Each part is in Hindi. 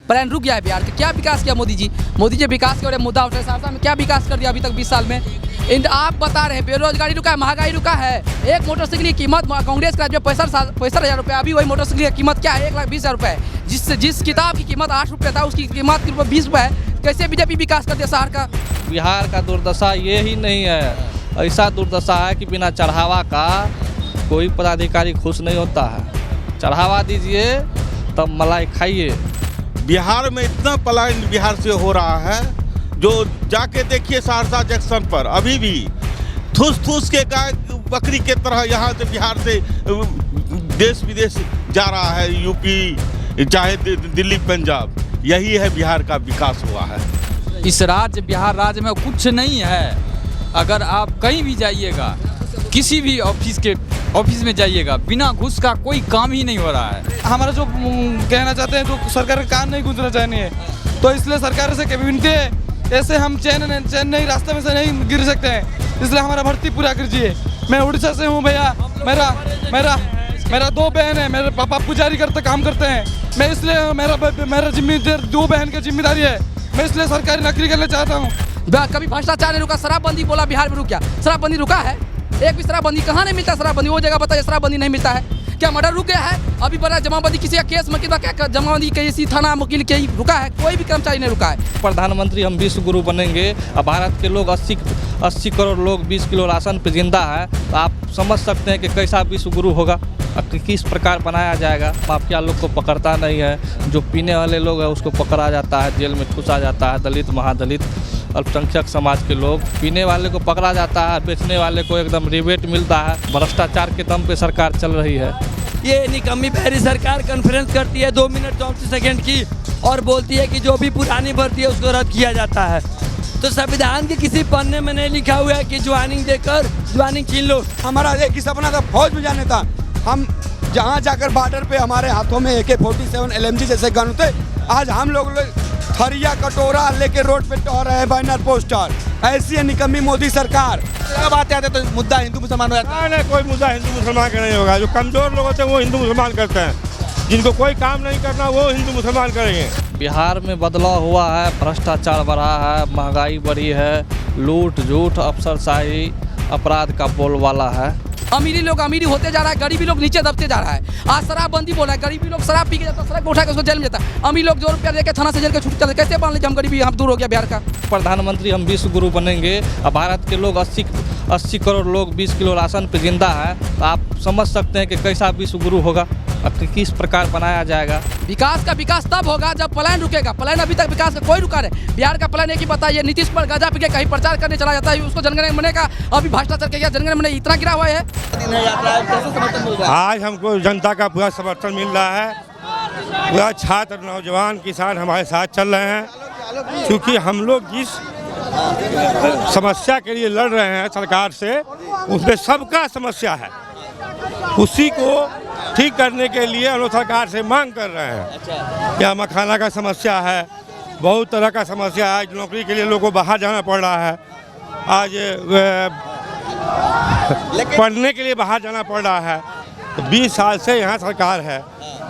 प्लान रुक गया है बिहार का। क्या विकास किया मोदी जी? मोदी जी विकास के बड़े मुद्दा उठे, सहरसा में क्या विकास कर दिया अभी तक 20 साल में? आप बता रहे हैं बेरोजगारी रुका है, महंगाई रुका है। एक मोटरसाइकिल की कीमत कांग्रेस का जो 65,000 रुपये, अभी वही मोटरसाइकिल की कीमत क्या है? 1,20,000 रुपये है। जिस किताब की कीमत 8 रुपये था उसकी कीमत 20 रुपये है। कैसे बीजेपी विकास कर दिया शहर का? बिहार का दुर्दशा ये ही नहीं है, ऐसा दुर्दशा है कि बिना चढ़ावा का कोई पदाधिकारी खुश नहीं होता है। चढ़ावा दीजिए तब मलाई खाइए। बिहार में इतना पलायन बिहार से हो रहा है, जो जाके देखिए सहरसा जंक्शन पर अभी भी ठूस के गाय बकरी के तरह यहाँ से बिहार से देश विदेश जा रहा है, यूपी चाहे दिल्ली पंजाब। यही है बिहार का विकास हुआ है। इस राज्य बिहार राज्य में कुछ नहीं है। अगर आप कहीं भी जाइएगा, किसी भी ऑफिस में जाइएगा, बिना घूस का कोई काम ही नहीं हो रहा है। हमारा जो कहना चाहते हैं तो सरकार का कान नहीं गूंजना चाहिए, तो इसलिए सरकार से विनती है, ऐसे हम चैन नहीं रास्ते में से नहीं गिर सकते हैं, इसलिए हमारा भर्ती पूरा कीजिए। मैं उड़ीसा से हूँ भैया, मेरा 2 बहन है, मेरे पापा पुजारी काम करते हैं। मैं इसलिए मेरा जिम्मेदार 2 बहन की जिम्मेदारी है, मैं इसलिए सरकारी नौकरी करना चाहता हूँ। कभी भ्रष्टाचार नहीं रुका, शराबबंदी बोला बिहार में रुक गया, शराबबंदी रुका है? एक भी शराबबंदी कहाँ नहीं मिलता? शराबबंदी वो जगह बताइए शराबबंदी नहीं मिलता है। क्या मर्डर रुक गया है? अभी बड़ा जमाबंदी किसी का केस में क्या जमाबंदी किसी थाना वकील के ही रुका है? कोई भी कर्मचारी नहीं रुका है। प्रधानमंत्री हम विश्व गुरु बनेंगे। अब भारत के लोग 80 करोड़ लोग 20 किलो राशन पे जिंदा है, तो आप समझ सकते हैं कि कैसा विश्व गुरु होगा, किस प्रकार बनाया जाएगा। माफिया लोग को पकड़ता नहीं है, जो पीने वाले लोग हैं उसको पकड़ा जाता है, जेल में ठूसा जाता है। दलित, महादलित, अल्पसंख्यक समाज के लोग, पीने वाले को पकड़ा जाता है, बेचने वाले को एकदम रिबेट मिलता है। भ्रष्टाचार के दम पे सरकार चल रही है। ये निकम्मी पहली सरकार कॉन्फ्रेंस करती है 2 मिनट 34 सेकंड की, और बोलती है कि जो भी पुरानी भर्ती है उसको रद्द किया जाता है। तो संविधान के किसी पन्ने में नहीं लिखा हुआ है कि ज्वाइनिंग देकर ज्वाइनिंग छीन लो। हमारा एक ही सपना था फौज में जाने का। हम जहाँ जाकर बॉर्डर पे हमारे हाथों में AK-47 LMG जैसे गन होते, आज हम लोग थरिया कटोरा लेके रोड पे टहर रहे हैं, बैनर पोस्टर। ऐसी है निकम्मी मोदी सरकार। जब आते आते तो मुद्दा हिंदू मुसलमान हो जाता है। नहीं, कोई मुद्दा हिंदू मुसलमान का नहीं होगा। जो कमजोर लोग होते हैं वो हिंदू मुसलमान करते हैं, जिनको कोई काम नहीं करना वो हिंदू मुसलमान करेंगे। बिहार में बदलाव हुआ है, भ्रष्टाचार बढ़ा है, महंगाई बढ़ी है, लूट झूठ अफसरशाही अपराध का बोलबाला है। अमीरी लोग अमीरी होते जा रहा है, गरीबी लोग नीचे दबते जा रहा है। आज शराबबंदी बोला है, गरीबी लोग शराब पी के जाता है, सड़क पर उठा के उसको जेल में जाता है। अमीर लोग 2 रुपया देके थाना से जेल के छुट्टी चलते। कैसे मान लीजिए हम गरीबी हम दूर हो गया बिहार का? प्रधानमंत्री हम विश्व गुरु बनेंगे। अब भारत के लोग 80 करोड़ लोग 20 किलो राशन पे जिंदा है, तो आप समझ सकते हैं कि कैसा विश्व गुरु होगा, किस प्रकार बनाया जाएगा। विकास का विकास तब होगा जब पलायन रुकेगा। पलायन अभी तक विकास का कोई रुका नहीं। बिहार का पलायन एक ही बताइए, नीतीश पर गजा पी के कहीं प्रचार करने चला जाता है, उसको जनगण मन का अभी भ्रष्टाचार किया, जनगण मन इतना गिरा हुआ है। आज हमको जनता का पूरा समर्थन मिल रहा है। पूरा छात्र, नौजवान, किसान हमारे साथ चल रहे हैं, क्योंकि हम लोग जिस समस्या के लिए लड़ रहे हैं सरकार से, उसमें सबका समस्या है, उसी को ठीक करने के लिए हम लोग सरकार से मांग कर रहे हैं। क्या मखाना का समस्या है, बहुत तरह का समस्या है। आज नौकरी के लिए लोगों को बाहर जाना पड़ रहा है, आज पढ़ने के लिए बाहर जाना पड़ रहा है। तो 20 साल से यहाँ सरकार है,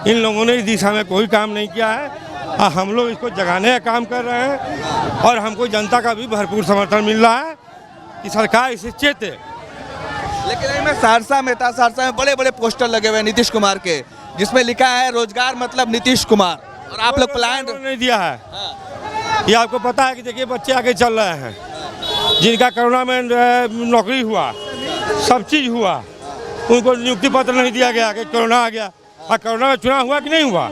इन लोगों ने इस दिशा में कोई काम नहीं किया है। हम लोग इसको जगाने का काम कर रहे हैं, और हमको जनता का भी भरपूर समर्थन मिल रहा है कि सरकार इसे चेते। लेकिन मैं सहरसा में था, सहरसा में बड़े बड़े पोस्टर लगे हुए हैं नीतीश कुमार के, जिसमें लिखा है रोजगार मतलब नीतीश कुमार, और आप लोग प्लान नहीं दिया है। ये आपको पता है कि देखिए बच्चे आगे चल रहे हैं, जिनका कोरोना में नौकरी हुआ, सब चीज़ हुआ, उनको नियुक्ति पत्र नहीं दिया गया कि कोरोना आ गया। और कोरोना में चुनाव हुआ कि नहीं हुआ?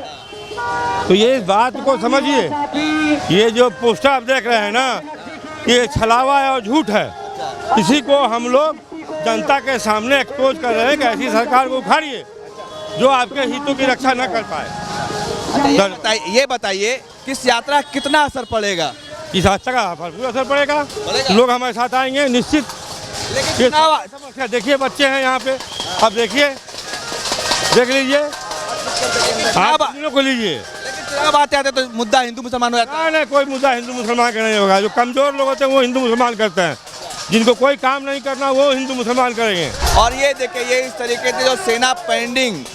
तो ये इस बात को समझिए, ये जो पोस्टर आप देख रहे हैं ना, ये छलावा है और झूठ है। इसी को हम लोग जनता के सामने एक्सपोज कर रहे हैं कि ऐसी सरकार को उखाड़िए जो आपके हितों की रक्षा न कर पाए। ये बताइए किस यात्रा कितना असर पड़ेगा? इस यात्रा का भरपूर असर पड़ेगा। लोग हमारे साथ आएंगे निश्चित। ये समस्या देखिए, बच्चे हैं यहाँ पे, अब देखिए, देख लीजिए, आप को लीजिए। जब आते आते तो मुद्दा हिंदू मुसलमान हो जाता है। नहीं, कोई मुद्दा हिंदू मुसलमान का नहीं होगा। जो कमजोर लोग होते हैं वो हिंदू मुसलमान करते हैं, जिनको कोई काम नहीं करना वो हिंदू मुसलमान करेंगे। और ये देखिए, ये इस तरीके से जो सेना पेंडिंग,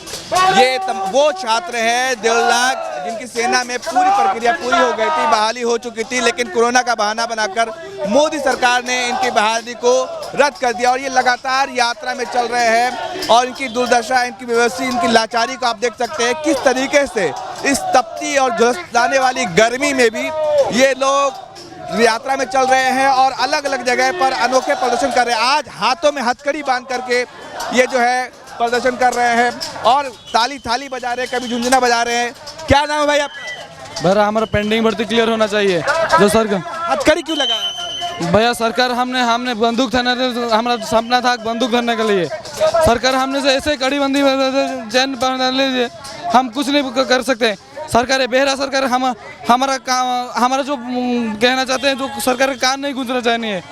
ये वो छात्र है 1.5 लाख जिनकी सेना में पूरी प्रक्रिया पूरी हो गई थी, बहाली हो चुकी थी, लेकिन कोरोना का बहाना बनाकर मोदी सरकार ने इनकी बहाली को रद्द कर दिया और ये लगातार यात्रा में चल रहे हैं। और इनकी दुर्दशा, इनकी व्यवस्था, इनकी लाचारी को आप देख सकते हैं किस तरीके से इस तपती और झुलसाने वाली गर्मी में भी ये लोग यात्रा में चल रहे हैं और अलग अलग जगह पर अनोखे प्रदर्शन कर रहे हैं। आज हाथों में हथकड़ी बांध करके ये जो है प्रदर्शन कर रहे हैं और ताली थाली बजा रहे हैं, कभी झुंझुना बजा रहे हैं। क्या नाम है भाई आपका? भैया हमारा पेंडिंग भर्ती क्लियर होना चाहिए। जो सर हथकड़ी क्यों लगाया? भैया सरकार हमने बंदूक था, हमारा सपना था बंदूक धरने के लिए। सरकार हमने से ऐसे कड़ी बंदी चैन पहना लीजिए, हम कुछ नहीं कर सकते। सरकार बेहरा सरकार हमारा जो कहना चाहते हैं, जो सरकार का कान नहीं गूंजना चाहिए।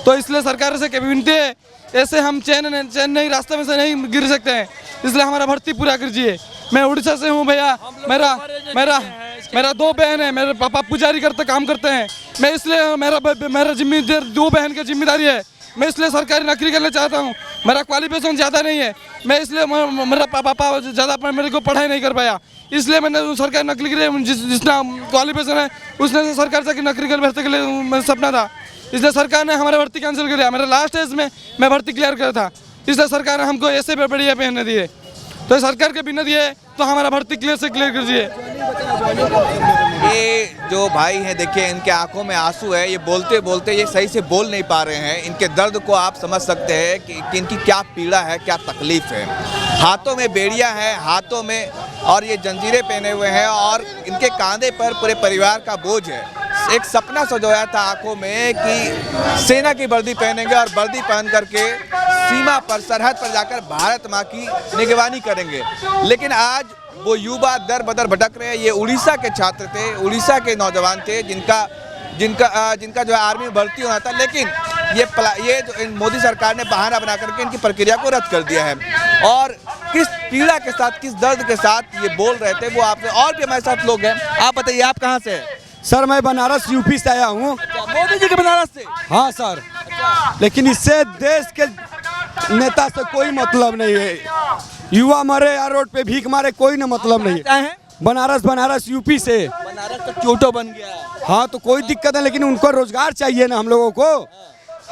तो इसलिए सरकार से विनती है, ऐसे हम चैन नहीं रास्ते में से नहीं गिर सकते हैं, इसलिए हमारा भर्ती पूरा कीजिए। मैं उड़ीसा से हूँ भैया, मेरा 2 बहन है, मेरे पापा पुजारी काम करते हैं। मैं इसलिए मेरा जिम्मेदार 2 बहन की जिम्मेदारी है, मैं इसलिए सरकारी नौकरी करना चाहता हूँ। मेरा क्वालिफिकेशन ज़्यादा नहीं है, मैं इसलिए मेरा पापा ज़्यादा मेरे को पढ़ाई नहीं कर पाया, इसलिए मैंने सरकारी नौकरी के लिए जितना क्वालिफिकेशन है उसने सरकार से नौकरी कर भर्ती के लिए मेरा सपना था, इसलिए सरकार ने हमारा भर्ती कैंसिल कर दिया। मेरा लास्ट एज में मैं भर्ती क्लियर किया था, इसलिए सरकार ने हमको ऐसे बढ़िया पहनने दिए। तो सरकार के बिना दिए तो हमारा भर्ती क्लियर से क्लियर कर दिए। ये जो भाई हैं देखिए, इनके आंखों में आंसू है, ये बोलते बोलते ये सही से बोल नहीं पा रहे हैं। इनके दर्द को आप समझ सकते हैं कि इनकी क्या पीड़ा है, क्या तकलीफ है। हाथों में बेड़ियां हैं, हाथों में और ये जंजीरें पहने हुए हैं और इनके कांधे पर पूरे परिवार का बोझ है। एक सपना सजोया था आंखों में कि सेना की वर्दी पहनेंगे और वर्दी पहन करके सीमा पर, सरहद पर जाकर भारत माँ की निगरानी करेंगे। लेकिन आज वो युवा दर बदर भटक रहे हैं। ये उड़ीसा के छात्र थे, उड़ीसा के नौजवान थे जिनका जो है आर्मी में भर्ती होना था, लेकिन ये जो मोदी सरकार ने बहाना बना करके इनकी प्रक्रिया को रद्द कर दिया है। और किस पीड़ा के साथ, किस दर्द के साथ ये बोल रहे थे वो आपसे, और भी हमारे साथ लोग हैं। आप बताइए, आप कहाँ से हैं? सर मैं बनारस यूपी से आया हूँ। मोदी जी के बनारस से? हाँ सर, लेकिन इससे देश के नेता से कोई मतलब नहीं है। युवा मरे या रोड पे भीख मारे, कोई ना मतलब नहीं है। बनारस यूपी से। बनारस तो चोटो बन गया। हाँ तो कोई दिक्कत है, लेकिन उनको रोजगार चाहिए ना हम लोगों को।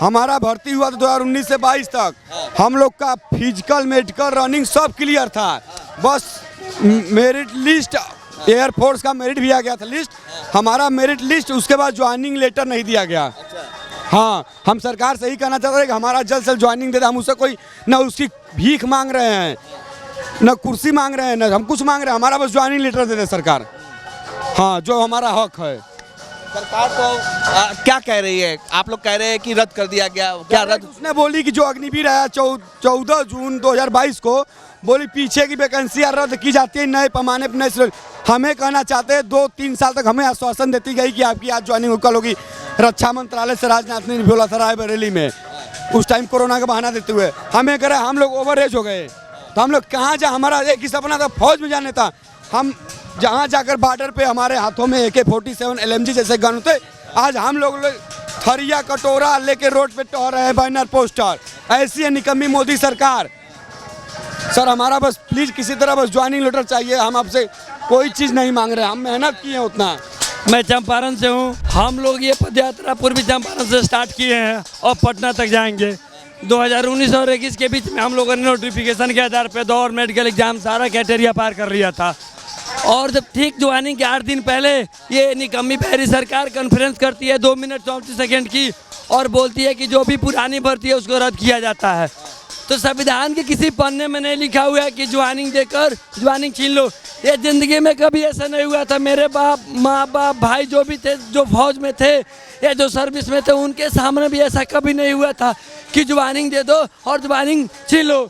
हमारा भर्ती हुआ था 2019 से 22 तक, हम लोग का फिजिकल, मेडिकल, रनिंग सब क्लियर था। बस मेरिट लिस्ट, एयरफोर्स का मेरिट भी आ गया था लिस्ट, हमारा मेरिट लिस्ट, उसके बाद ज्वाइनिंग लेटर नहीं दिया गया। हाँ, हम सरकार से ही कहना चाहते हैं कि हमारा जल्द से ज्वाइनिंग दे दे। हम उससे कोई ना उसकी भीख मांग रहे हैं, ना कुर्सी मांग रहे हैं, ना हम कुछ मांग रहे हैं, हमारा बस ज्वाइनिंग लेटर दे दे सरकार। हाँ, जो हमारा हक है। सरकार तो क्या कह रही है? आप लोग कह रहे हैं कि रद्द कर दिया गया, क्या रद्द? उसने बोली कि जो अग्निवीर आया 14 जून 2022 को, बोली पीछे की वैकेंसियाँ रद्द की जाती है, नए पैमाने पर नए। हमें कहना चाहते हैं 2-3 साल तक हमें आश्वासन देती गई कि आपकी आज ज्वाइनिंग कल होगी। रक्षा मंत्रालय से राजनाथ ने बोला था रायबरेली में, उस टाइम कोरोना का बहाना देते हुए। हमें कह रहे हम लोग ओवर एज हो गए, तो हम लोग कहाँ जा, हमारा एक ही सपना था फौज में जाने था। हम जहाँ जाकर बॉर्डर पे हमारे हाथों में AK-47 LMG जैसे गन होते, आज हम लोग थरिया कटोरा लेके रोड पे टहर रहे हैं, बैनर पोस्टर। ऐसी है निकम्मी मोदी सरकार। सर हमारा बस प्लीज किसी तरह बस ज्वाइनिंग लेटर चाहिए। हम आपसे कोई चीज़ नहीं मांग रहे, हम मेहनत किए उतना। मैं चंपारण से हूँ। हम लोग ये पद यात्रा पूर्वी चंपारण से स्टार्ट किए हैं और पटना तक जाएंगे। 2019 और 21 के बीच में हम लोगों ने नोटिफिकेशन के आधार पर दौड़, मेडिकल एग्जाम सारा क्राइटेरिया पार कर लिया था। और जब ठीक ज्वाइनिंग के 8 दिन पहले ये निकम्मी पहरी सरकार कॉन्फ्रेंस करती है 2 मिनट 34 सेकेंड की, और बोलती है कि जो भी पुरानी भर्ती है उसको रद्द किया जाता है। तो संविधान के किसी पन्ने में नहीं लिखा हुआ है कि ज्वाइनिंग देकर ज्वाइनिंग छीन लो। ये ज़िंदगी में कभी ऐसा नहीं हुआ था। मेरे बाप, माँ बाप, भाई जो भी थे, जो फौज में थे या जो सर्विस में थे, उनके सामने भी ऐसा कभी नहीं हुआ था कि ज्वाइनिंग दे दो और ज्वाइनिंग छीन लो।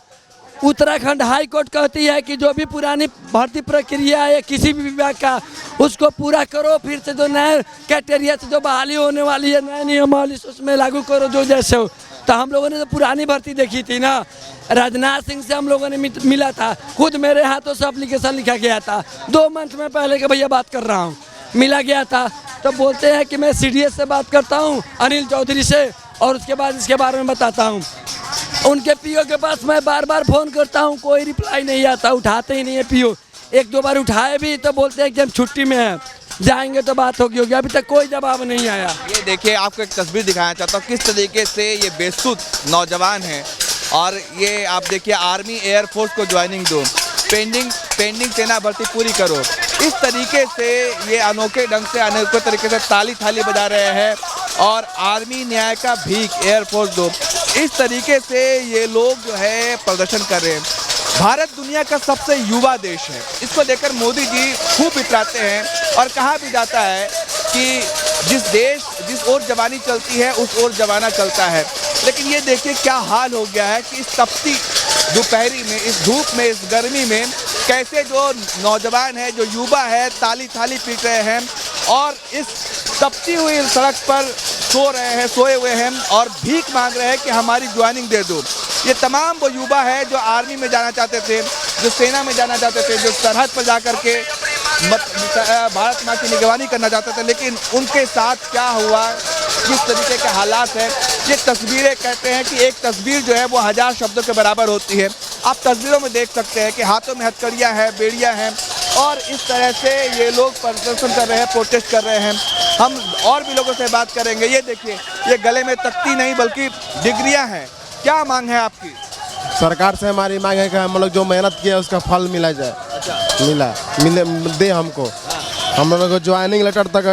उत्तराखंड हाई कोर्ट कहती है कि जो भी पुरानी भर्ती प्रक्रिया है किसी भी विभाग का, उसको पूरा करो, फिर से जो नए क्राइटेरिया से जो बहाली होने वाली है, नए नियमावली उसमें लागू करो जो जैसे हो। तो हम लोगों ने तो पुरानी भर्ती देखी थी ना, राजनाथ सिंह से हम लोगों ने मिला था, खुद मेरे हाथों से एप्लीकेशन लिखा गया था 2 मंथ में पहले के भैया बात कर रहा हूँ, मिला गया था। तो बोलते हैं कि मैं CDS से बात करता हूँ, अनिल चौधरी से, और उसके बाद इसके बारे में बताता हूँ। उनके PO के पास मैं बार बार फ़ोन करता हूँ, कोई रिप्लाई नहीं आता, उठाते ही नहीं है PO। एक दो बार उठाए भी तो बोलते हैं कि हम छुट्टी में हैं, जाएंगे तो बात होगी। अभी तक कोई जवाब नहीं आया। ये देखिए, आपको एक तस्वीर दिखाना चाहता हूँ किस तरीके से ये बेसुध नौजवान हैं। और ये आप देखिए, आर्मी एयरफोर्स को ज्वाइनिंग दो, पेंडिंग सेना भर्ती पूरी करो, इस तरीके से ये अनोखे ढंग से अनोखे तरीके से ताली थाली बजा रहे हैं। और आर्मी न्याय का भीख, एयरफोर्स दो, इस तरीके से ये लोग जो है प्रदर्शन कर रहे हैं। भारत दुनिया का सबसे युवा देश है, इसको लेकर मोदी जी खूब इतराते हैं और कहा भी जाता है कि जिस ओर जवानी चलती है उस ओर जमाना चलता है। लेकिन ये देखिए क्या हाल हो गया है कि इस तपती दोपहरी में, इस धूप में, इस गर्मी में कैसे जो नौजवान है, जो युवा है, ताली थाली पीट रहे हैं और इस तपती हुई सड़क पर सोए हुए हैं और भीख मांग रहे हैं कि हमारी ज्वाइनिंग दे दो। ये तमाम वो युवा है जो आर्मी में जाना चाहते थे, जो सेना में जाना चाहते थे, जो सरहद पर जाकर के भारत माँ की निगरानी करना चाहते थे। लेकिन उनके साथ क्या हुआ, किस तरीके के हालात हैं, ये तस्वीरें कहते हैं कि एक तस्वीर जो है वो 1000 शब्दों के बराबर होती है। आप तस्वीरों में देख सकते हैं कि हाथों में हथकड़ियाँ हैं, बेड़ियाँ हैं और इस तरह से ये लोग प्रदर्शन कर रहे हैं, प्रोटेस्ट कर रहे हैं। हम और भी लोगों से बात करेंगे। ये देखिए, ये गले में तख्ती नहीं बल्कि डिग्रियाँ हैं। क्या मांग है आपकी? सरकार से हमारी मांग है कि हम लोग जो मेहनत किया उसका फल मिला जाए। अच्छा। मिले दे हमको। हम लोग को ज्वाइनिंग लेटर तक,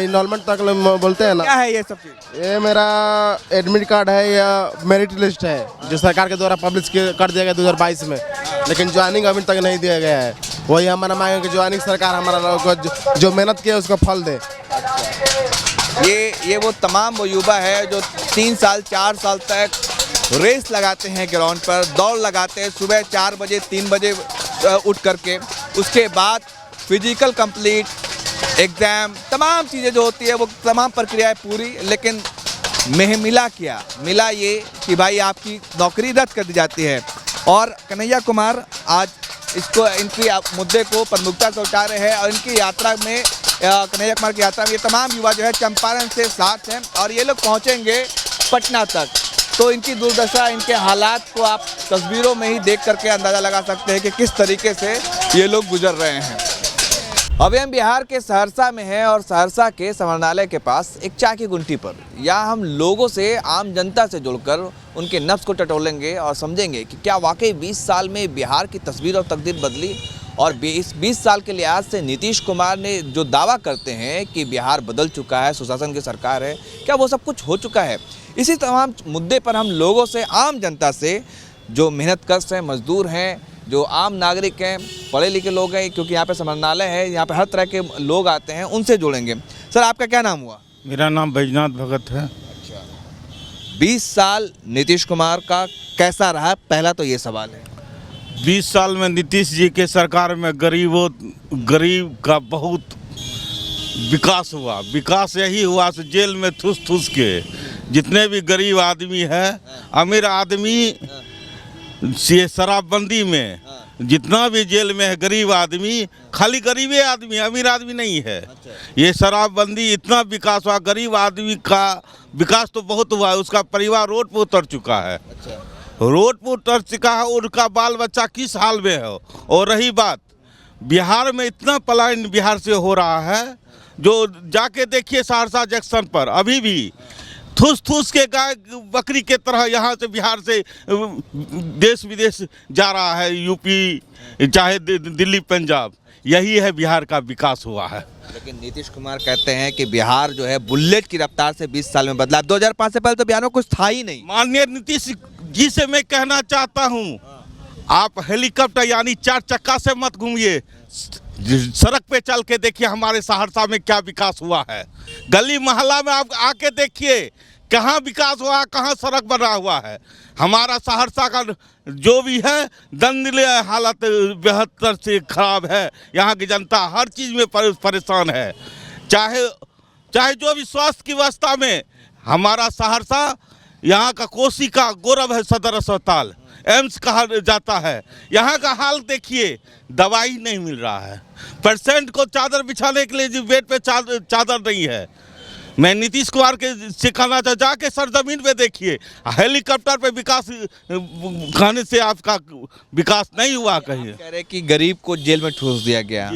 इनरोलमेंट तक बोलते हैं ना। क्या है ये सब चीज़? ये मेरा एडमिट कार्ड है या मेरिट लिस्ट है जो सरकार के द्वारा पब्लिश कर दिया गया 2022 में, लेकिन ज्वाइनिंग अभी तक नहीं दिया गया है। वही हमारा मांग है कि ज्वाइनिंग सरकार हमारा लोग को जो मेहनत किया उसका फल दे। ये वो तमाम वो युवा है जो 3 साल 4 साल तक रेस लगाते हैं, ग्राउंड पर दौड़ लगाते हैं, सुबह 4 बजे 3 बजे उठ करके, उसके बाद फिजिकल कंप्लीट, एग्ज़ाम, तमाम चीज़ें जो होती है वो तमाम प्रक्रियाएं पूरी। लेकिन मिला क्या? मिला ये कि भाई आपकी नौकरी रद्द कर दी जाती है। और कन्हैया कुमार आज इनकी मुद्दे को प्रमुखता से उठा रहे हैं और इनकी यात्रा में, कन्हैया कुमार की यात्रा में ये तमाम युवा जो है चंपारण से साथ हैं और ये लोग पहुँचेंगे पटना तक। तो इनकी दुर्दशा, इनके हालात को आप तस्वीरों में ही देख करके अंदाज़ा लगा सकते हैं कि किस तरीके से ये लोग गुजर रहे हैं। अभी हम बिहार के सहरसा में हैं और सहरसा के समरनालय के पास एक चाय की गुंटी पर यहाँ हम लोगों से, आम जनता से जुड़कर उनके नफ्स को टटोलेंगे और समझेंगे कि क्या वाकई 20 साल में बिहार की तस्वीर और तकदीर बदली। और 20 साल के लिहाज से नीतीश कुमार ने जो दावा करते हैं कि बिहार बदल चुका है, सुशासन की सरकार है, क्या वो सब कुछ हो चुका है? इसी तमाम मुद्दे पर हम लोगों से, आम जनता से, जो मेहनतकश हैं, मजदूर हैं, जो आम नागरिक हैं, पढ़े लिखे लोग हैं, क्योंकि यहाँ पे समरनालय है, यहाँ पे हर तरह के लोग आते हैं, उनसे जुड़ेंगे। सर, आपका क्या नाम हुआ? मेरा नाम बैजनाथ भगत है। 20 साल नीतीश कुमार का कैसा रहा, पहला तो ये सवाल है। 20 साल में नीतीश जी के सरकार में गरीब का बहुत विकास हुआ। विकास यही हुआ से जेल में ठूस के जितने भी गरीब आदमी है, अमीर आदमी, ये शराबबंदी में जितना भी जेल में है गरीब आदमी, खाली गरीबे आदमी, अमीर आदमी नहीं है। ये शराबबंदी इतना विकास हुआ, गरीब आदमी का विकास तो बहुत हुआ है। उसका परिवार रोड पर उतर चुका है, रोड पर उतर चुका है, उनका बाल बच्चा किस हाल में है। और रही बात, बिहार में इतना पलायन बिहार से हो रहा है, जो जाके देखिए सहरसा जंक्शन पर अभी भी ठूस के गाय बकरी के तरह यहाँ से, बिहार से देश विदेश जा रहा है, यूपी चाहे दिल्ली पंजाब। यही है बिहार का विकास हुआ है। लेकिन नीतीश कुमार कहते हैं कि बिहार जो है बुलेट की रफ्तार से 20 साल में बदला। 2005 से पहले तो बिहार में कुछ था ही नहीं। माननीय नीतीश जी से मैं कहना चाहता हूँ, आप हेलीकॉप्टर यानी 4 चक्का से मत घूमिए, सड़क पे चल के देखिए हमारे सहरसा में क्या विकास हुआ है। गली मोहल्ला में आप आके देखिए कहाँ विकास हुआ है, कहाँ सड़क बना हुआ है। हमारा सहरसा का जो भी है दंदलीय हालत बेहतर से खराब है। यहाँ की जनता हर चीज़ में परेशान है, चाहे जो भी स्वास्थ्य की व्यवस्था में। हमारा सहरसा यहाँ का कोसी का गौरव है, सदर अस्पताल, एम्स कहा जाता है। यहाँ का हाल देखिए, दवाई नहीं मिल रहा है, पेशेंट को चादर बिछाने के लिए जो बेड पे चादर नहीं है। मैं नीतीश कुमार के से कहना चाहता जाके सरजमीन पे देखिए, हेलीकॉप्टर पे विकास कहने से आपका विकास नहीं हुआ कहीं। कह रहे कि गरीब को जेल में ठूस दिया गया,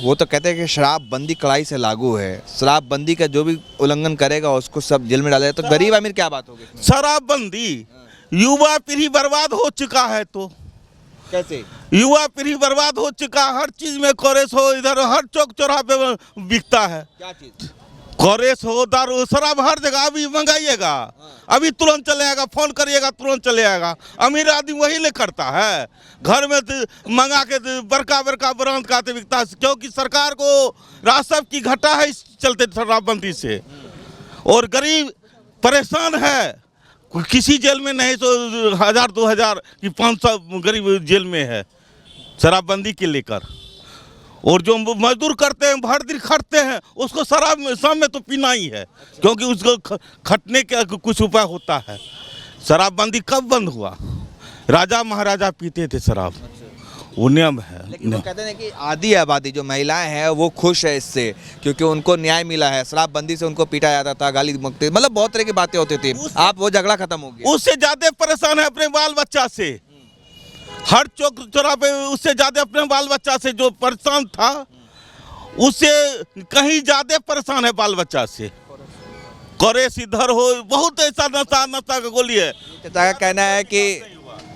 वो तो कहते हैं कि शराबबंदी कड़ाई से लागू है, शराबबंदी का जो भी उल्लंघन करेगा उसको सब जेल में डाला जाए, तो गरीब अमीर क्या बात होगी? शराबबंदी, युवा पीढ़ी बर्बाद हो चुका है। तो कैसे युवा पीढ़ी बर्बाद हो चुका, हर चीज में कोरेस हो, इधर हर चौक चौराहे पे बिकता है। क्या चीज? कोरेस हो, दारू, शराब हर जगह। अभी मंगाइएगा, अभी तुरंत चले आएगा, फोन करिएगा तुरंत चले आएगा। अमीर आदमी वही ले करता है, घर में मंगा के बड़का बड़का ब्रांड का बिकता है, क्योंकि सरकार को राजस्व की घटा है इस चलते शराबबंदी से। और गरीब परेशान है, किसी जेल में नहीं तो 1000 2000 की 500 गरीब जेल में है शराबबंदी के लेकर। और जो मजदूर करते हैं, हर दिन खटते हैं, उसको शराब में शाम में तो पीना ही है, क्योंकि उसको खटने का कुछ उपाय होता है। शराबबंदी कब बंद हुआ? राजा महाराजा पीते थे शराब, वो नियम है। लेकिन वो कहते हैं कि आधी आबादी जो महिलाएं हैं वो खुश है इससे, क्योंकि उनको न्याय मिला है। शराबबंदी से उनको पीटा जाता था, गाली मुक्ति, मतलब बहुत तरह की बातें होती थी। आप वो झगड़ा खत्म हो गया। उससे ज्यादा परेशान है अपने बाल बच्चा से, हर चौक चौराहे पे उससे ज्यादा अपने बाल बच्चा से जो परेशान था, उससे कहीं ज्यादा परेशान है बाल बच्चा से। कोरेस इधर हो, बहुत ऐसा नशा का गोली है। चाचा का कहना है कि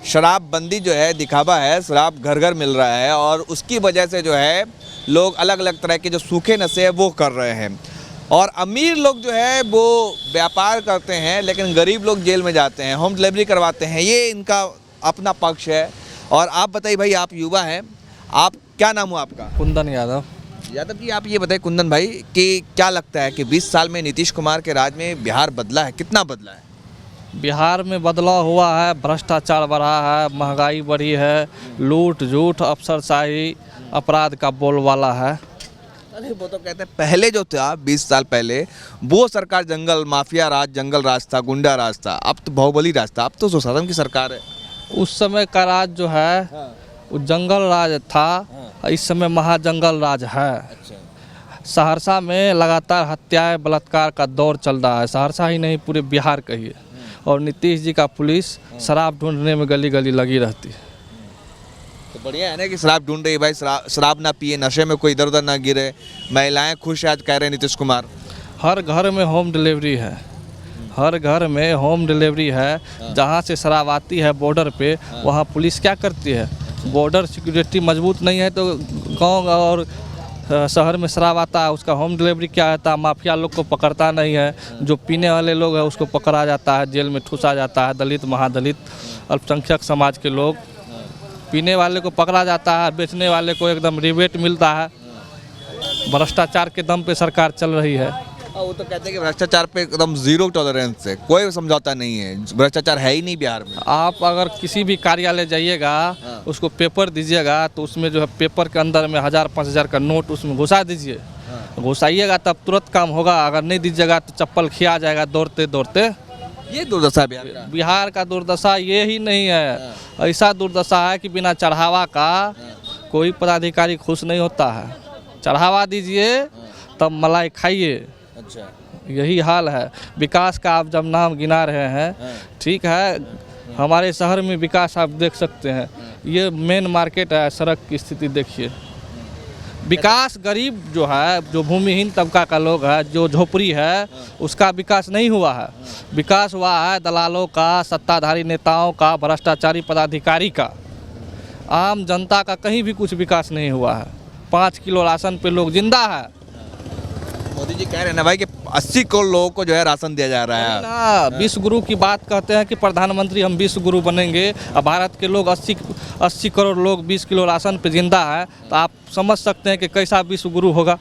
शराबबंदी जो है दिखावा है, शराब घर घर मिल रहा है और उसकी वजह से जो है लोग अलग अलग तरह के जो सूखे नशे हैं वो कर रहे हैं। और अमीर लोग जो है वो व्यापार करते हैं, लेकिन गरीब लोग जेल में जाते हैं, होम डिलीवरी करवाते हैं। ये इनका अपना पक्ष है। और आप बताइए भाई, आप युवा हैं, आप क्या नाम हुआ आपका? कुंदन यादव। यादव जी, आप ये बताइए कुंदन भाई कि क्या लगता है कि 20 साल में नीतीश कुमार के राज में बिहार बदला है, कितना बदला है? बिहार में बदलाव हुआ है, भ्रष्टाचार बढ़ा है, महंगाई बढ़ी है, लूट झूठ अफसरशाही अपराध का बोलबाला है। अरे वो तो कहते हैं पहले जो था 20 साल पहले वो सरकार जंगल माफिया राज, जंगल राज था, गुंडा राज था, अब तो बाहुबली राज था, अब तो सुशासन की सरकार है। उस समय का राज जो है वो जंगल राज था, इस समय महाजंगल राज है। सहरसा में लगातार हत्याएं बलात्कार का दौर चल रहा है, सहरसा ही नहीं पूरे बिहार कहिए। और नीतीश जी का पुलिस शराब ढूंढने में गली गली लगी रहती है। तो बढ़िया है ना कि शराब ढूंढ रही है भाई, शराब ना पिए, नशे में कोई इधर उधर ना गिरे, महिलाएं खुश है आज कह रहे हैं नीतीश कुमार। हर घर में होम डिलीवरी है, हर घर में होम डिलीवरी है। जहाँ से शराब आती है बॉर्डर पे, वहाँ पुलिस क्या करती है? बॉर्डर सिक्योरिटी मजबूत नहीं है तो गांव और शहर में शराब आता है, उसका होम डिलीवरी क्या रहता है, माफिया लोग को पकड़ता नहीं है। जो पीने वाले लोग हैं उसको पकड़ा जाता है, जेल में ठूसा जाता है। दलित, महादलित, अल्पसंख्यक समाज के लोग, पीने वाले को पकड़ा जाता है, बेचने वाले को एकदम रिबेट मिलता है। भ्रष्टाचार के दम पे सरकार चल रही है। वो तो कहते हैं कि भ्रष्टाचार पे एकदम जीरो टॉलरेंस है, कोई समझौता नहीं है, भ्रष्टाचार है ही नहीं बिहार में। आप अगर किसी भी कार्यालय जाइएगा, उसको पेपर दीजिएगा तो उसमें जो है पेपर के अंदर में 1000-5000 का नोट उसमें घुसा दीजिए, घुसाइएगा तब तुरंत काम होगा। अगर नहीं दीजिएगा तो चप्पल खिया जाएगा दौड़ते दौड़ते। ये दुर्दशा है बिहार का। बिहार का दुर्दशा ये ही नहीं है, ऐसा दुर्दशा है कि बिना चढ़ावा का कोई पदाधिकारी खुश नहीं होता है। चढ़ावा दीजिए तब मलाई खाइए, अच्छा यही हाल है। विकास का आप जब नाम गिना रहे हैं, ठीक है, हमारे शहर में विकास आप देख सकते हैं। ये मेन मार्केट है, सड़क की स्थिति देखिए। विकास गरीब जो है, जो भूमिहीन तबका का लोग है, जो झोपड़ी है, उसका विकास नहीं हुआ है। विकास हुआ है दलालों का, सत्ताधारी नेताओं का, भ्रष्टाचारी पदाधिकारी का। आम जनता का कहीं भी कुछ विकास नहीं हुआ है। 5 किलो राशन पे लोग जिंदा है। मोदी जी कह रहे हैं ना भाई कि 80 करोड़ लोगों को जो है राशन दिया जा रहा है ना। विश्व गुरु की बात कहते हैं कि प्रधानमंत्री हम विश्व गुरु बनेंगे, और भारत के लोग 80 करोड़ लोग 20 किलो राशन पे जिंदा है, तो आप समझ सकते हैं कि कैसा विश्व गुरु होगा,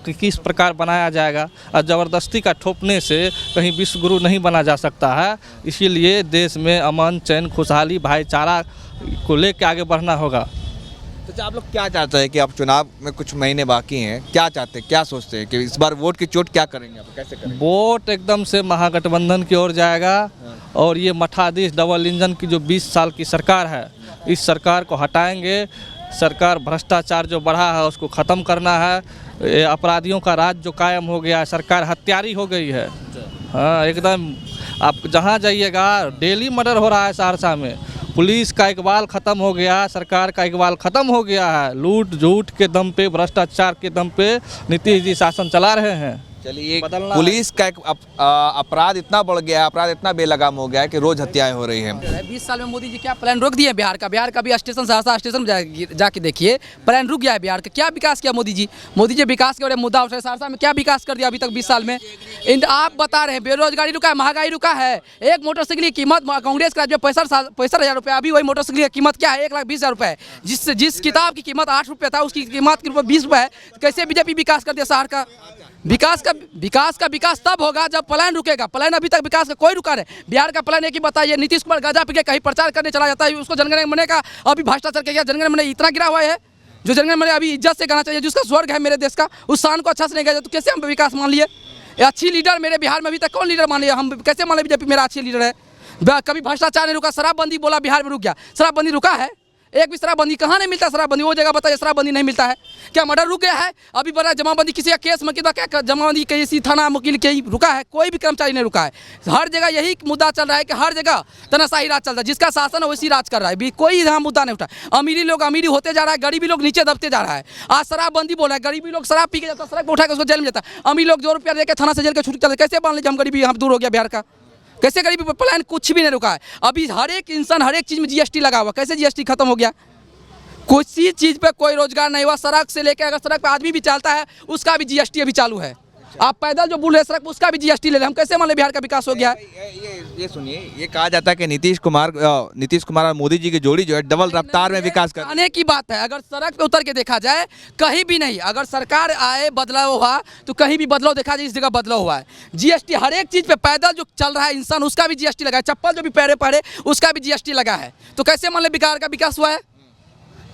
किस प्रकार बनाया जाएगा। और ज़बरदस्ती का ठोपने से कहीं विश्व गुरु नहीं बना जा सकता है। इसीलिए देश में अमन, चैन, खुशहाली, भाईचारा को लेकर आगे बढ़ना होगा। तो आप लोग क्या चाहते हैं कि अब चुनाव में कुछ महीने बाकी हैं, क्या चाहते हैं, क्या सोचते हैं कि इस बार वोट की चोट क्या करेंगे, आप कैसे करेंगे? वोट एकदम से महागठबंधन की ओर जाएगा। और ये मठाधीश डबल इंजन की जो 20 साल की सरकार है, इस सरकार को हटाएंगे। सरकार भ्रष्टाचार जो बढ़ा है उसको ख़त्म करना है। ये अपराधियों का राज जो कायम हो गया है, सरकार हत्यारी हो गई है। हाँ एकदम, आप जहाँ जाइएगा डेली मर्डर हो रहा है सहरसा में। पुलिस का इकबाल ख़त्म हो गया, सरकार का इकबाल ख़त्म हो गया है। लूट झूठ के दम पे, भ्रष्टाचार के दम पे नीतीश जी शासन चला रहे हैं। चलिए, बदलना पुलिस का एक अपराध इतना बढ़ गया है, अपराध इतना बेलगाम हो गया है कि रोज हत्याएं हो रही हैं। 20 साल में मोदी जी क्या प्लान रोक दिए बिहार का? बिहार का भी स्टेशन, सहरसा स्टेशन जाके देखिए, प्लान रुक गया है बिहार का। क्या विकास किया मोदी जी? मोदी जी विकास के बड़े मुद्दा उठे, सहरसा में क्या विकास कर दिया अभी तक 20 साल में? आप बता रहे हैं बेरोजगारी रुका है, महंगाई रुका है। एक मोटरसाइकिल की कीमत कांग्रेस का जो 65,000 रुपये, अभी वही मोटरसाइकिल की कीमत क्या है? 1,20,000 रुपये। जिस किताब की कीमत 8 रुपये था, उसकी कीमत 20 रुपये है। कैसे बीजेपी विकास कर दिया शहर का? विकास तब होगा जब प्लान रुकेगा। प्लान अभी तक विकास का कोई रुका नहीं। बिहार का प्लान एक ही बताइए, नीतीश कुमार गजा पी के कहीं प्रचार करने चला जाता है, उसको जनगण मन का अभी भ्रष्टाचार किया, जनगण मन इतना गिरा हुआ है जो जनगण मन अभी इज्जत से गाना चाहिए, जिसका स्वर्ग है मेरे देश का, उस शान को अच्छा से नहीं गया, तो कैसे हम विकास मान लिए? अच्छी लीडर मेरे बिहार में अभी तक कौन लीडर मान लिया? हम कैसे मान लिया बीजेपी मेरा अच्छी लीडर है? कभी भ्रष्टाचार नहीं रुका, शराबबंदी बोला बिहार में रुक गया, शराबबंदी रुका है? एक भी शराबबंदी कहाँ नहीं मिलता? शराबबंदी वो जगह बताइए शराबबंदी नहीं मिलता है क्या? मर्डर रुक गया है? अभी बड़ा जमाबंदी किसी का केस में क्या जमाबंदी किसी थाना वकील के ही रुका है? कोई भी कर्मचारी नहीं रुका है। हर जगह यही मुद्दा चल रहा है कि हर जगह तनाशाही राज चल रहा है, जिसका शासन है वैसी राज कर रहा है। भी कोई यहाँ मुद्दा नहीं उठा। अमीरी लोग अमीरी होते जा रहा है, गरीबी लोग नीचे दबते जा रहा है। आज शराबबंदी बोला है, गरीबी लोग शराब पी के जाता है, सड़क पर उठा के उसको जेल में जाता है। अमीर लोग 2 रुपया देकर थाना से जेल के छुट्टी चलते। कैसे मान लीजिए हम गरीबी यहाँ दूर हो गया बिहार का? कैसे गरीबी पर प्लान कुछ भी नहीं रुका है? अभी हर एक इंसान हर एक चीज़ में जीएसटी लगा हुआ, कैसे जीएसटी खत्म हो गया? किसी चीज़ पे कोई रोजगार नहीं हुआ। सड़क से लेकर, अगर सड़क पे आदमी भी चलता है उसका भी जीएसटी अभी चालू है। आप पैदल जो बुल रहे सड़क पर उसका भी जीएसटी ले रहे हैं। हम कैसे मान लें बिहार का विकास हो गया है? ये सुनिए, ये कहा जाता है कि नीतीश कुमार और मोदी जी की जोड़ी जो है डबल रफ्तार में विकास कर आने की बात है। अगर सड़क पे उतर के देखा जाए कहीं भी नहीं, अगर सरकार आए बदलाव हुआ तो कहीं भी बदलाव देखा जाए, इस जगह बदलाव हुआ है। जीएसटी हर एक चीज़ पे पैदल जो चल रहा है इंसान उसका भी जीएसटी लगा है, चप्पल जो भी पहरे उसका भी जीएसटी लगा है। तो कैसे मान लें बिहार का विकास हुआ है?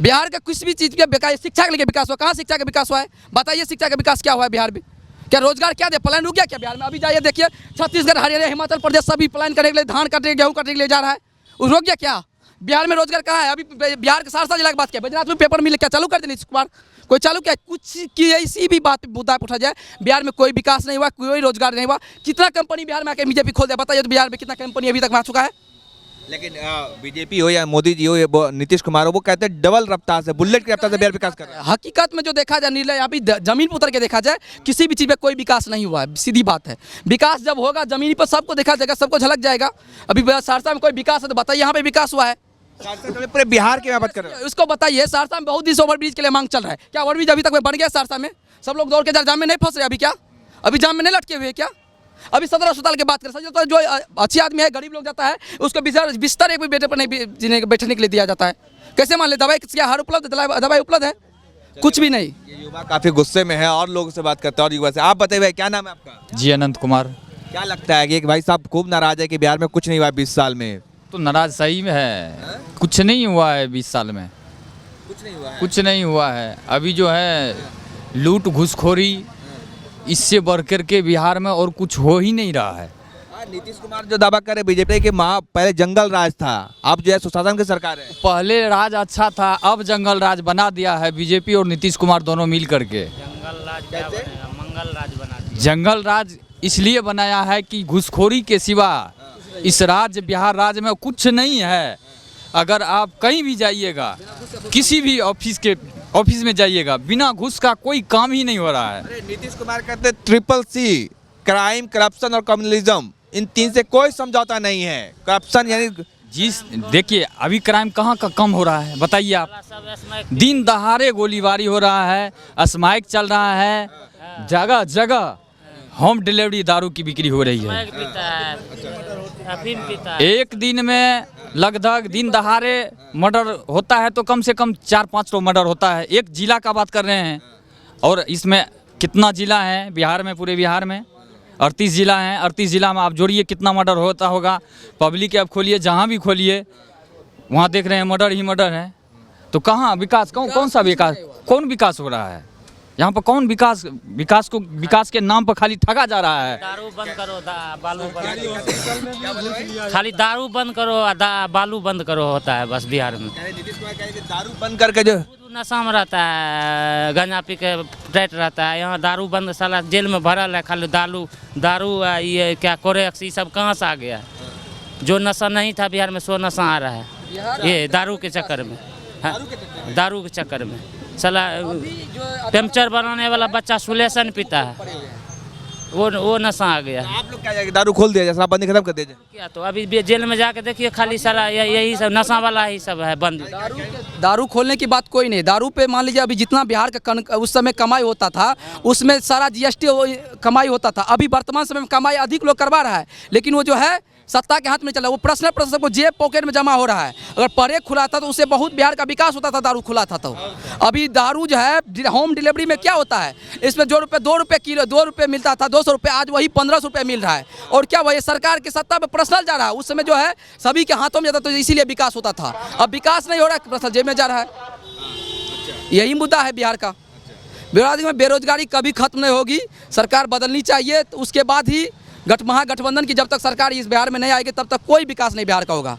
बिहार का किसी भी चीज़ का विकास, शिक्षा के लिए विकास हुआ, कहाँ शिक्षा का विकास हुआ है? बताइए शिक्षा का विकास क्या हुआ है बिहार में? क्या रोजगार क्या दे? प्लान रुक गया क्या बिहार में? अभी जाइए देखिए, छत्तीसगढ़, हरियाणा, हिमाचल प्रदेश सभी प्लान करने के लिए, धान काटने, गेहूँ काटने के लिए जा रहा है। वो रुक गया क्या? बिहार में रोजगार कहाँ है? अभी बिहार के सहरसा जिला की बात किया, बैजनाथ में पेपर मिल क्या चालू कर दें नीतीश कुमार? कोई चालू क्या? कुछ की ऐसी भी बात मुद्दा उठा जाए, बिहार में कोई विकास नहीं हुआ, कोई रोजगार नहीं हुआ। कितना कंपनी बिहार में आके बीजेपी खोल दिया? बताइए तो बिहार में कितना कंपनी अभी तक आ चुका है? लेकिन बीजेपी हो या मोदी जी हो या नीतीश कुमार हो, वो कहते हैं डबल रफ्तार से, बुलेट की रफ्तार से बिहार विकास कर रहा है। हकीकत में जो देखा जाए निर्णय, अभी जमीन पर उतर के देखा जाए किसी भी चीज़ पे कोई विकास नहीं हुआ है। सीधी बात है, विकास जब होगा जमीन पर सबको देखा जाएगा, सबको झलक जाएगा। अभी सहरसा में कोई विकास है तो बताइए यहाँ पे विकास हुआ है? पूरे बिहार की बात कर रहे हैं, उसको बताइए। सहरसा में बहुत दिन से ओवरब्रिज के लिए मांग चल रहा है, क्या ओवरब्रिज अभी तक बन गया सहरसा में? सब लोग दौड़ के जाम में नहीं फंस रहे अभी? क्या अभी जाम में नहीं लटके हुए क्या? अभी सदर अस्पताल की बात करें, तो जो अच्छी आदमी है, गरीब लोग जाता है, उसको बिस्तर एक भी बेटे पर नहीं बैठने के लिए दिया जाता है। कैसे मान ले? दवाई क्या हर उपलब्ध? दवाई उपलब्ध है? कुछ भी नहीं। ये युवा काफी गुस्से में है और लोगों से बात करते हैं और युवा से। आप बताइए क्या नाम है आपका? जी अनंत कुमार। क्या लगता है कि भाई साहब खूब नाराज है कि बिहार में कुछ नहीं हुआ 20 साल में? तो नाराज सही में है, कुछ नहीं हुआ है 20 साल में, कुछ नहीं हुआ है। कुछ नहीं हुआ है। अभी जो है लूट घुसखोरी, इससे बढ़ कर के बिहार में और कुछ हो ही नहीं रहा है। नीतीश कुमार जो दावा करे बीजेपी के पहले जंगल राज था, अब जो है सुशासन की सरकार है। पहले राज अच्छा था, अब जंगल राज बना दिया है बीजेपी और नीतीश कुमार दोनों मिल करके। जंगल राज क्या बनेगा? मंगल राज बना दिया। जंगल राज इसलिए बनाया है कि घुसखोरी के सिवा इस राज्य बिहार राज्य में कुछ नहीं है। अगर आप कहीं भी जाइएगा, किसी भी ऑफिस में जाइएगा, बिना घूस का कोई काम ही नहीं हो रहा है। अरे नीतीश कुमार कहते CCC, क्राइम, करप्शन और कम्युनलिज्म, इन 3 से कोई समझौता नहीं है। करप्शन यानी देखिए अभी क्राइम कहाँ का कम हो रहा है बताइए आप? दिन दहाड़े गोलीबारी हो रहा है, स्माइक चल रहा है, जगह जगह होम डिलीवरी दारू की बिक्री हो रही है। एक दिन में लगभग दिन दहाड़े मर्डर होता है तो कम से कम 4-5 तो मर्डर होता है। एक जिला का बात कर रहे हैं, और इसमें कितना जिला है बिहार में? पूरे बिहार में 38 जिला हैं। 38 जिला में आप जोड़िए कितना मर्डर होता होगा। पब्लिक ऐप खोलिए, जहाँ भी खोलिए वहाँ देख रहे हैं मर्डर ही मर्डर है। तो कहाँ विकास? कौन सा विकास? कौन विकास हो रहा है यहाँ पर? कौन विकास के नाम पर खाली ठगा जा रहा है। दारू बंद करो, बालू बंद करो, खाली दारू बंद करो, बालू बंद करो होता है बस बिहार में। नीतीश कुमार कह रहे हैं कि दारू बंद करके जो नशा में रहता है, गंजा पी के टाइट रहता है। यहाँ दारू बंद, साला जेल में भरल है, खाली दारू ये क्या कोरेक्स ये सब कहाँ से आ गया? जो नशा नहीं था बिहार में सो नशा आ रहा है ये दारू के चक्कर में। दारू के चक्कर में साला पंचर बनाने वाला बच्चा सुलेसन पीता है, वो नशा आ गया। आप लोग क्या जाएंगे, दारू खोल दिया जाए, शराबबंदी खत्म कर दिया जाए? क्या तो अभी जेल में जाके देखिए खाली सारा यही सब नशा वाला ही सब है बंद। दारू खोलने की बात कोई नहीं। दारू पे मान लीजिए अभी जितना बिहार का उस समय कमाई होता था उसमें सारा जीएसटी कमाई होता था। अभी वर्तमान समय में कमाई अधिक लोग करवा रहा है, लेकिन वो जो है सत्ता के हाथ में चला, वो पर्सनल सबको जेब पॉकेट में जमा हो रहा है। अगर परे खुला था तो उससे बहुत बिहार का विकास होता था, दारू खुला था तो। अभी दारू जो है होम डिलीवरी में क्या होता है, इसमें जो रुपये 2 रुपये किलो 2 रुपये मिलता था 200 रुपये, आज वही 1500 रुपये मिल रहा है। और क्या वही सरकार की सत्ता में पर्सनल जा रहा है, उस समय जो है सभी के हाथों में जाता, तो इसीलिए विकास होता था। अब विकास नहीं हो रहा है, पर्सनल जेब में जा रहा है। यही मुद्दा है बिहार का। बेरोजगारी कभी खत्म नहीं होगी, सरकार बदलनी चाहिए, तो उसके बाद ही महागठबंधन की जब तक सरकार इस बिहार में नहीं आएगी तब तक कोई विकास नहीं बिहार का होगा।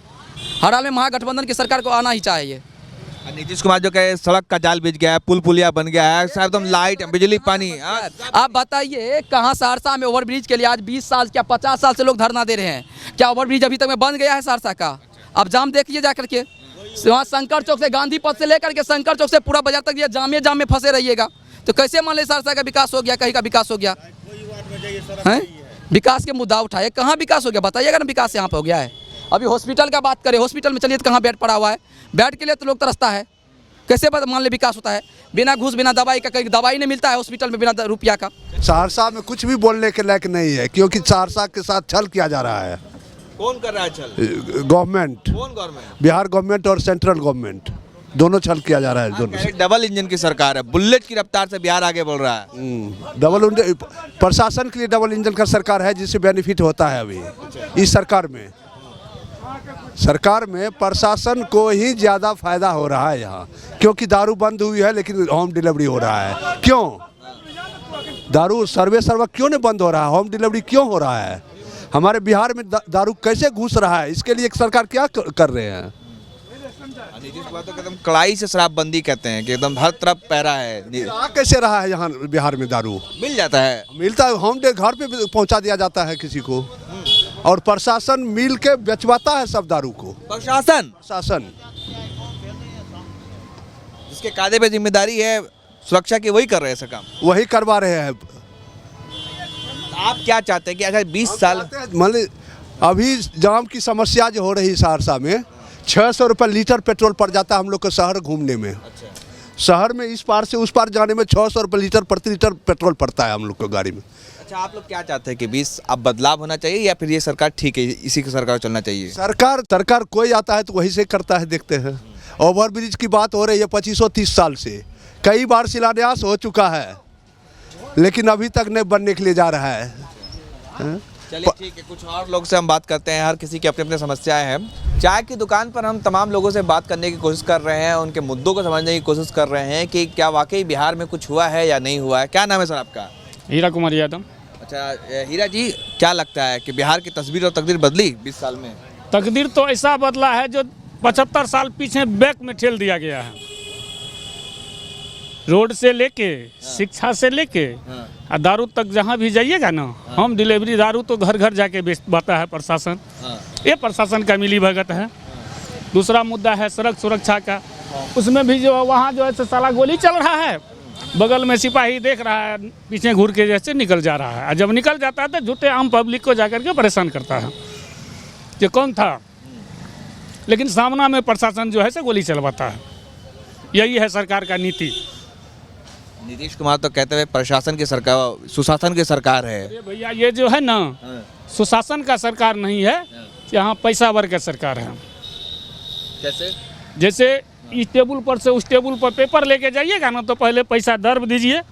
हर हाल में महागठबंधन की सरकार को आना ही चाहिए। नीतीश कुमार जो कहे सड़क का जाल बिछ गया है, पुल पुलिया बन गया है, सब एकदम लाइट बिजली पानी। आप बताइए कहाँ सहरसा में ओवरब्रिज के लिए आज 20 साल क्या 50 साल से लोग धरना दे रहे हैं, क्या ओवरब्रिज अभी तक में बन गया है सहरसा का? आप जाम देखिए जा करके, वहाँ शंकर चौक से गांधी पथ से लेकर के शंकर चौक से पूरा बाजार तक ये जाम में फंसे रहिएगा, तो कैसे मान लीजिए सहरसा का विकास हो गया, कहीं का विकास हो गया है? विकास के मुद्दा उठाए, कहाँ विकास हो गया बताइएगा ना, विकास यहाँ पे हो गया है। अभी हॉस्पिटल का बात करें, हॉस्पिटल में चलिए तो कहाँ बेड पड़ा हुआ है, बेड के लिए तो लोग तरसता है, कैसे मान ले विकास होता है? बिना घूस बिना दवाई का, कहीं दवाई नहीं मिलता है हॉस्पिटल में बिना रुपया का। सहरसा में कुछ भी बोलने के लायक नहीं है, क्योंकि सहरसा के साथ छल किया जा रहा है। कौन कर रहा है छल? गवर्नमेंट। कौन गवर्नमेंट? बिहार गवर्नमेंट और सेंट्रल गवर्नमेंट दोनों छल किया जा रहा है। दोनों डबल इंजन की सरकार है, बुलेट की रफ्तार से बिहार आगे बढ़ रहा है। डबल प्रशासन के लिए डबल इंजन का सरकार है, जिससे बेनिफिट होता है। अभी इस सरकार में प्रशासन को ही ज़्यादा फायदा हो रहा है यहाँ, क्योंकि दारू बंद हुई है लेकिन होम डिलीवरी हो रहा है। क्यों दारू सर्वे क्यों नहीं बंद हो रहा है, होम डिलीवरी क्यों हो रहा है? हमारे बिहार में दारू कैसे घुस रहा है, इसके लिए एक सरकार क्या कर रहे हैं? नीतीश कुमार तो एकदम कड़ाई से शराबबंदी कहते हैं कि एकदम हर तरफ पैरा है। कैसे रहा है यहाँ बिहार में? दारू मिल जाता है, मिलता है, होम घर पे पहुँचा दिया जाता है किसी को, और प्रशासन मिल के बेचवाता है सब दारू को। प्रशासन जिसके कांधे पे जिम्मेदारी है सुरक्षा की, वही कर रहे हैं ऐसा काम, वही करवा रहे हैं। आप क्या चाहते हैं कि अच्छा 20 साल मतलब अभी जाम की समस्या जो हो रही है सहरसा में, 600 रुपये लीटर पेट्रोल पड़ जाता है हम लोग को शहर घूमने में। शहर में इस पार से उस पार जाने में 600 रुपये लीटर प्रति लीटर पेट्रोल पड़ता है हम लोग को गाड़ी में। अच्छा, आप लोग क्या चाहते हैं कि 20 अब बदलाव होना चाहिए या फिर ये सरकार ठीक है, इसी की सरकार चलना चाहिए? सरकार कोई आता है तो वही से करता है, देखते हैं। ओवरब्रिज की बात हो रही है 2530 साल से, कई बार शिलान्यास हो चुका है, लेकिन अभी तक नहीं बनने के लिए जा रहा है। चलिए ठीक है, कुछ और लोग से हम बात करते हैं। हर किसी की अपनी अपनी समस्याएं हैं। चाय की दुकान पर हम तमाम लोगों से बात करने की कोशिश कर रहे हैं, उनके मुद्दों को समझने की कोशिश कर रहे हैं कि क्या वाकई बिहार में कुछ हुआ है या नहीं हुआ है। क्या नाम है सर आपका? हीरा कुमार यादव। अच्छा हीरा जी, क्या लगता है कि बिहार की तस्वीर और तकदीर बदली 20 साल में? तकदीर तो ऐसा बदला है जो 75 साल पीछे बैक में ठेल दिया गया है। रोड से लेके, शिक्षा से लेके और दारू तक जहाँ भी जाइएगा ना, होम डिलीवरी दारू तो घर घर जाके बेचता है प्रशासन। ये प्रशासन का मिली भगत है। दूसरा मुद्दा है सड़क सुरक्षा का, उसमें भी जो वहाँ जो है साला गोली चल रहा है, बगल में सिपाही देख रहा है, पीछे घूर के जैसे निकल जा रहा है, और जब निकल जाता है तो झूठे आम पब्लिक को जाकर के परेशान करता है कि कौन था, लेकिन सामना में प्रशासन जो है से गोली चलवाता है। यही है सरकार का नीति। नीतीश कुमार तो कहते हुए प्रशासन की सरकार, सुशासन की सरकार है। अरे भैया ये जो है ना, सुशासन का सरकार नहीं है, यहाँ पैसा वर्ग का सरकार है। कैसे? जैसे इस टेबल पर से उस टेबल पर पेपर लेके जाइएगा ना, तो पहले पैसा दर्ब दीजिए,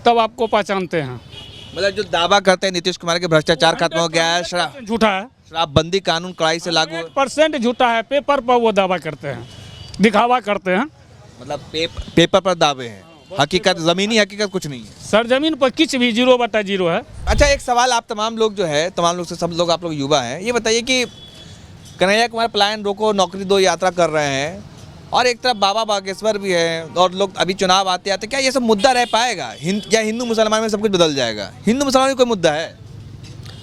तब आपको पहचानते हैं। मतलब जो दावा करते हैं नीतीश कुमार के भ्रष्टाचार खत्म हो गया है, झूठा है। शराबबंदी कानून कड़ाई से लागू 100% झूठा है। पेपर पर वो दावा करते हैं, दिखावा करते हैं। मतलब पेपर पर दावे हैं, हकीकत जमीनी हकीकत कुछ नहीं है। सरजमीन पर कुछ भी 0/0 है। अच्छा एक सवाल, आप तमाम लोग जो है, तमाम लोग से सब लोग आप लोग युवा हैं, ये बताइए कि कन्हैया कुमार पलायन रोको नौकरी दो यात्रा कर रहे हैं, और एक तरफ बाबा बागेश्वर भी है और लोग अभी चुनाव आते आते, क्या ये सब मुद्दा रह पाएगा? क्या हिंदू मुसलमान में सब कुछ बदल जाएगा? हिंदू मुसलमान में कोई मुद्दा है?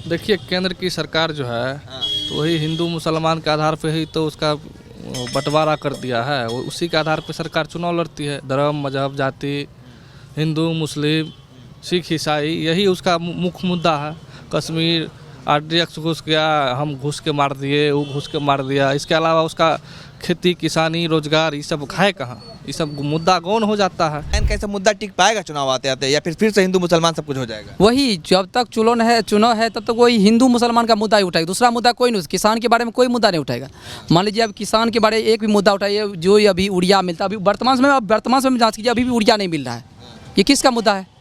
देखिए, केंद्र की सरकार जो है तो वही हिंदू मुसलमान के आधार पे ही तो उसका बंटवारा कर दिया है। वो उसी के आधार पे सरकार चुनाव लड़ती है। धर्म, मजहब, जाति, हिंदू, मुस्लिम, सिख, ईसाई, यही उसका मुख्य मुद्दा है। कश्मीर RDX घुस गया, हम घुस के मार दिए, वो घुस के मार दिया। इसके अलावा उसका खेती, किसानी, रोजगार, ये सब है कहाँ? ये सब मुद्दा गौन हो जाता है। कैसा मुद्दा टिक पाएगा चुनाव आते आते, या फिर से हिंदू मुसलमान सब कुछ हो जाएगा? वही, जब तक चुनाव है तब तक वही हिंदू मुसलमान का मुद्दा ही उठाएगा, दूसरा मुद्दा कोई नहीं। किसान के बारे में कोई मुद्दा नहीं उठाएगा। मान लीजिए अब किसान के बारे में एक भी मुद्दा उठाइए, जो अभी यूरिया मिलता है, अभी वर्तमान समय में जांच कीजिए, अभी भी यूरिया नहीं मिल रहा है। ये किसका मुद्दा है?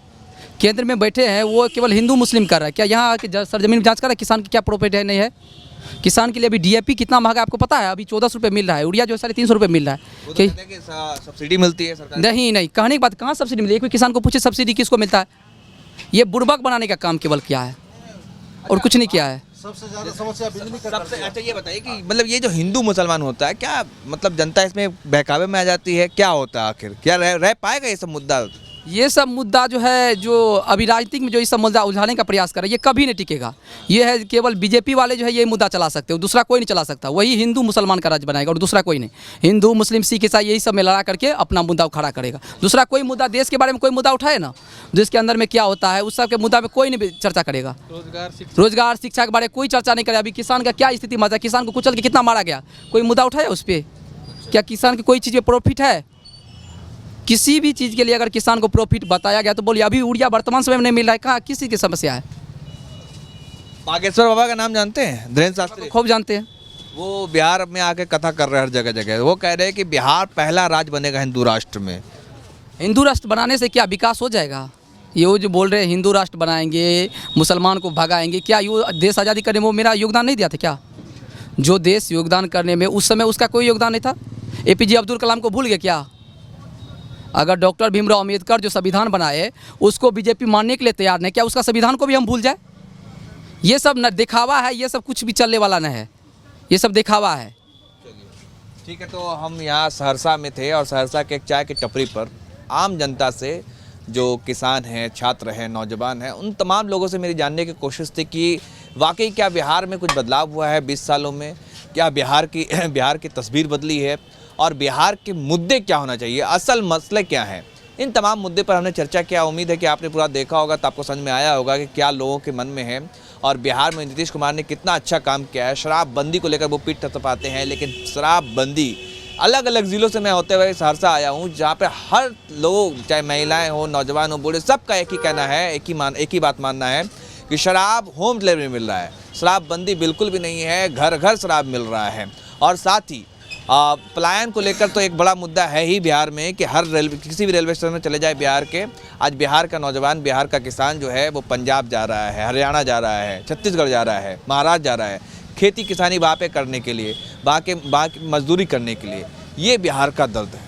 केंद्र में बैठे हैं वो केवल हिंदू मुस्लिम कर रहा है। क्या यहाँ सरजमीन जांच कर रहा है किसान की क्या प्रॉफिट है? नहीं है। किसान के लिए अभी DAP कितना महंगा आपको पता है? अभी 1400 रुपये मिल रहा है, यूरिया जो 350 रुपये मिल रहा है। कि सब्सिडी मिलती है सरकार? नहीं, कहने की बात, कहाँ सब्सिडी मिलती है? एक भी किसान को पूछे सब्सिडी किसको मिलता है? ये बुड़बक बनाने का काम केवल किया है और कुछ नहीं किया है। सबसे ज़्यादा समस्या बिजली का। सबसे अच्छा ये बताइए कि मतलब ये जो हिंदू मुसलमान होता है, क्या मतलब जनता इसमें बहकावे में आ जाती है? क्या होता है आखिर? क्या रह पाएगा ये सब मुद्दा? ये सब मुद्दा जो है, जो अभी राजनीतिक में जो इस सब मुद्दा उलझाने का प्रयास कर रहा है, ये कभी नहीं टिकेगा। ये है केवल BJP वाले जो है ये मुद्दा चला सकते हो, दूसरा कोई नहीं चला सकता। वही हिंदू मुसलमान का राज्य बनाएगा और दूसरा कोई नहीं। हिंदू, मुस्लिम, सिख, ईसाई यही सब में लड़ा करके अपना मुद्दा खड़ा करेगा। दूसरा कोई मुद्दा, देश के बारे में कोई मुद्दा उठाए ना, देश के अंदर में क्या होता है उस सब के मुद्दा में कोई नहीं चर्चा करेगा। रोजगार, शिक्षा के बारे में कोई चर्चा नहीं करे। अभी किसान का क्या स्थिति मजा, किसान को कुचल के कितना मारा गया, कोई मुद्दा उठाया उस पर? क्या किसान की कोई चीज़ में प्रॉफिट है? किसी भी चीज़ के लिए अगर किसान को प्रॉफिट बताया गया तो बोलिए अभी यूरिया वर्तमान समय में नहीं मिल रहा है, कहाँ किसी की समस्या है? बागेश्वर बाबा का नाम जानते हैं? धीरेन्द्र शास्त्री खूब जानते हैं। वो बिहार में आके कथा कर रहे हैं हर जगह जगह। वो कह रहे हैं कि बिहार पहला राज्य बनेगा हिंदू राष्ट्र में। हिंदू राष्ट्र बनाने से क्या विकास हो जाएगा? ये वो जो बोल रहे हैं हिंदू राष्ट्र बनाएंगे, मुसलमान को भगाएंगे, क्या ये देश आज़ादी करने में वो मेरा योगदान नहीं दिया था क्या? जो देश योगदान करने में उस समय उसका कोई योगदान नहीं था? APJ अब्दुल कलाम को भूल गए क्या? अगर डॉक्टर भीमराव अम्बेडकर जो संविधान बनाए उसको BJP मानने के लिए तैयार नहीं, क्या उसका संविधान को भी हम भूल जाए? ये सब न दिखावा है, ये सब कुछ भी चलने वाला नहीं है, ये सब दिखावा है। ठीक है, तो हम यहाँ सहरसा में थे और सहरसा के एक चाय की टपरी पर आम जनता से, जो किसान हैं, छात्र हैं, नौजवान हैं, उन तमाम लोगों से मेरी जानने की कोशिश थी कि वाकई क्या बिहार में कुछ बदलाव हुआ है 20 सालों में? क्या बिहार की तस्वीर बदली है? और बिहार के मुद्दे क्या होना चाहिए, असल मसले क्या हैं? इन तमाम मुद्दे पर हमने चर्चा किया। उम्मीद है कि आपने पूरा देखा होगा तो आपको समझ में आया होगा कि क्या लोगों के मन में है और बिहार में नीतीश कुमार ने कितना अच्छा काम किया है। शराबबंदी को लेकर वो पीठ थपथपाते हैं, लेकिन शराबबंदी अलग अलग ज़िलों से मैं होते हुए सहरसा आया हूँ, जहाँ पे हर लोग, चाहे महिलाएं हो, नौजवान हो, बूढ़े, सबका एक ही कहना है, एक ही बात मानना है कि शराब होम डिलीवरी मिल रहा है। शराबबंदी बिल्कुल भी नहीं है, घर घर शराब मिल रहा है। और साथ ही पलायन को लेकर तो एक बड़ा मुद्दा है ही बिहार में कि किसी भी रेलवे स्टेशन में चले जाए बिहार के, आज बिहार का नौजवान, बिहार का किसान जो है वो पंजाब जा रहा है, हरियाणा जा रहा है, छत्तीसगढ़ जा रहा है, महाराष्ट्र जा रहा है, खेती किसानी वहाँ पे करने के लिए, वहाँ की मजदूरी करने के लिए। ये बिहार का दर्द है।